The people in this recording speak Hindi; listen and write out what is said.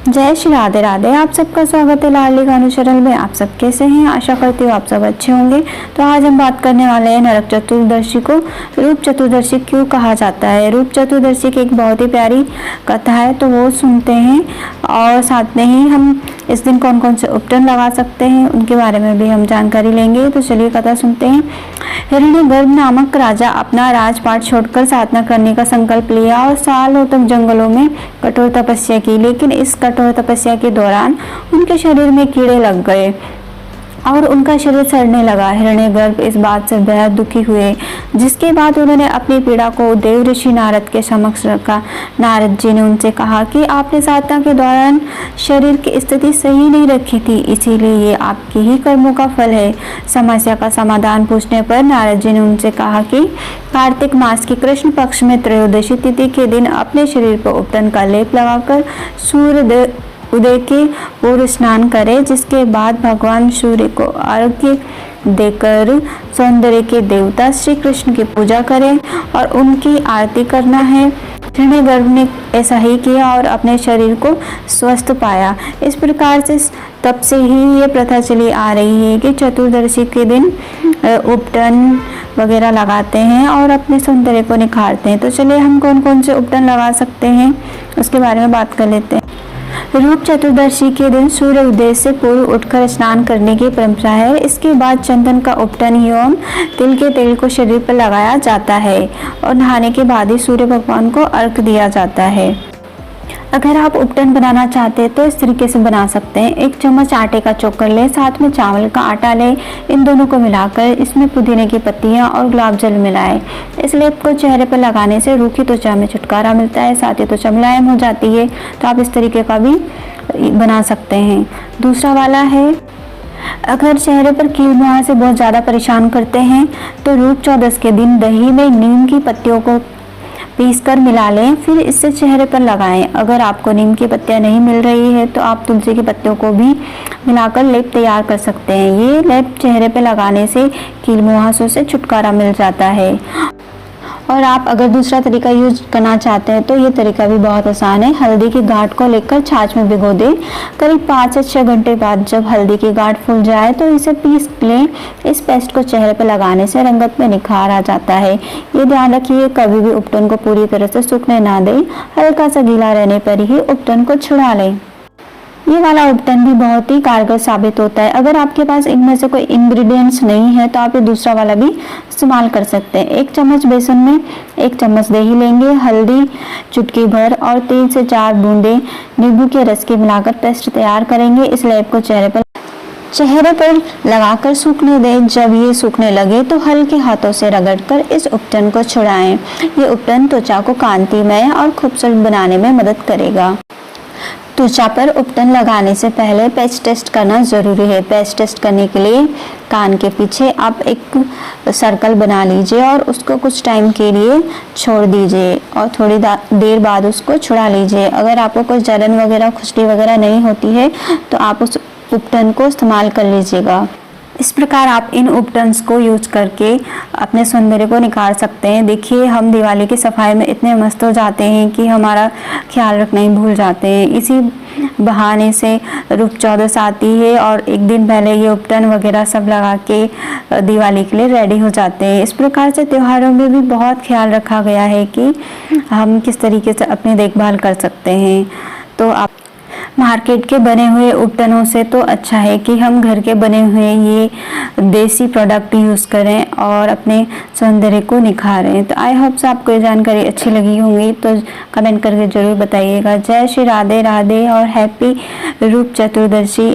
जय श्री राधे राधे। आप सबका स्वागत है लाडली गानू चैनल में। आप सब कैसे हैं? आशा करती हूँ आप सब अच्छे होंगे। तो आज हम बात करने वाले हैं नरक चतुर्दशी को रूप चतुर्दशी क्यों कहा जाता है। रूप चतुर्दशी की एक बहुत ही प्यारी कथा है, तो वो सुनते हैं और साथ में ही हम इस दिन कौन कौन से उपटन लगा सकते हैं उनके बारे में भी हम जानकारी लेंगे। तो चलिए कथा सुनते हैं। हिरण्यगर्भ नामक राजा अपना राजपाट छोड़कर साधना करने का संकल्प लिया और सालों तक जंगलों में कठोर तपस्या की, लेकिन इस कठोर तपस्या के दौरान उनके शरीर में कीड़े लग गए और उनका शरीर सड़ने लगा। हिरण्यगर्भ इस बात से बेहद दुखी हुए, जिसके बाद उन्होंने अपनी पीड़ा को देव ऋषि नारद के समक्ष रखा। नारद जी ने उनसे कहा कि आपने साधना के दौरान शरीर की स्थिति सही नहीं रखी थी, इसीलिए ये आपके ही कर्मों का फल है। समस्या का समाधान पूछने पर नारद जी ने उनसे कहा कि कार्तिक मास की कृष्ण पक्ष में त्रयोदशी तिथि के दिन अपने शरीर पर उपटन का लेप लगाकर सूर्य उदय के पूर्व स्नान करें, जिसके बाद भगवान सूर्य को अर्घ्य देकर सौंदर्य के देवता श्री कृष्ण की पूजा करें और उनकी आरती करना है। हिरण्यगर्भ ने ऐसा ही किया और अपने शरीर को स्वस्थ पाया। इस प्रकार से तब से ही ये प्रथा चली आ रही है कि चतुर्दशी के दिन उपटन वगैरह लगाते हैं और अपने सौंदर्य को निखारते हैं। तो चलिए हम कौन कौन से उपटन लगा सकते हैं उसके बारे में बात कर लेते हैं। रूप चतुर्दशी के दिन सूर्य उदय से पूर्व उठकर स्नान करने की परंपरा है। इसके बाद चंदन का उपटन एवं तिल के तेल को शरीर पर लगाया जाता है और नहाने के बाद ही सूर्य भगवान को अर्घ्य दिया जाता है। अगर आप उपटन बनाना चाहते हैं तो इस तरीके से बना सकते हैं। 1 चम्मच आटे का चोकर लें, साथ में चावल का आटा लें, इन दोनों को मिलाकर इसमें पुदीने की पत्तियां और गुलाब जल मिलाएं। इस लेप को चेहरे पर लगाने से रूखी त्वचा में छुटकारा मिलता है, साथ ही त्वचा मुलायम हो जाती है। तो आप इस तरीके का भी बना सकते हैं। दूसरा वाला है, अगर चेहरे पर कील मुहासे से बहुत ज़्यादा परेशान करते हैं तो रूप चौदस के दिन दही में नीम की पत्तियों को पीसकर मिला लें, फिर इससे चेहरे पर लगाएं। अगर आपको नीम की पत्तियां नहीं मिल रही है तो आप तुलसी की पत्तियों को भी मिलाकर लेप तैयार कर सकते हैं। ये लेप चेहरे पर लगाने से कील मुहासों से छुटकारा मिल जाता है। और आप अगर दूसरा तरीका यूज करना चाहते हैं तो ये तरीका भी बहुत आसान है। हल्दी की गांठ को लेकर छाछ में भिगो दें। करीब 5 से 6 घंटे बाद जब हल्दी की गांठ फूल जाए तो इसे पीस लें। इस पेस्ट को चेहरे पर लगाने से रंगत में निखार आ जाता है। ये ध्यान रखिए कभी भी उपटन को पूरी तरह से सूखने ना दें, हल्का सा गीला रहने पर ही उपटन को छुड़ा लें। ये वाला उपटन भी बहुत ही कारगर साबित होता है। अगर आपके पास इनमें से कोई इंग्रेडिएंट्स नहीं है तो आप ये दूसरा वाला भी इस्तेमाल कर सकते हैं। 1 चम्मच बेसन में 1 चम्मच दही लेंगे, हल्दी चुटकी भर और 3 से 4 बूंदे नींबू के रस की मिलाकर पेस्ट तैयार करेंगे। इस लेप को चेहरे पर लगाकर सूखने दें। जब ये सूखने लगे तो हल्के हाथों से रगड़कर इस उपटन को छुड़ाएं। ये उपटन त्वचा को कांतिमय और खूबसूरत बनाने में मदद करेगा। त्वचा पर उपटन लगाने से पहले पैच टेस्ट करना ज़रूरी है। पैच टेस्ट करने के लिए कान के पीछे आप एक सर्कल बना लीजिए और उसको कुछ टाइम के लिए छोड़ दीजिए और थोड़ी देर बाद उसको छुड़ा लीजिए। अगर आपको कोई जलन वगैरह खुजली वगैरह नहीं होती है तो आप उस उपटन को इस्तेमाल कर लीजिएगा। इस प्रकार आप इन उपटन्स को यूज करके अपने सौंदर्य को निखार सकते हैं। देखिए हम दिवाली की सफाई में इतने मस्त हो जाते हैं कि हमारा ख्याल रखना ही भूल जाते हैं। इसी बहाने से रूप चौदस आती है और एक दिन पहले ये उपटन वगैरह सब लगा के दिवाली के लिए रेडी हो जाते हैं। इस प्रकार से त्योहारों में भी बहुत ख्याल रखा गया है कि हम किस तरीके से अपनी देखभाल कर सकते हैं। तो आप मार्केट के बने हुए उपटनों से तो अच्छा है कि हम घर के बने हुए ये देसी प्रोडक्ट यूज़ करें और अपने सौंदर्य को निखारें। तो आई होप से आपको ये जानकारी अच्छी लगी होंगी, तो कमेंट करके ज़रूर बताइएगा। जय श्री राधे राधे और हैप्पी रूप चतुर्दशी।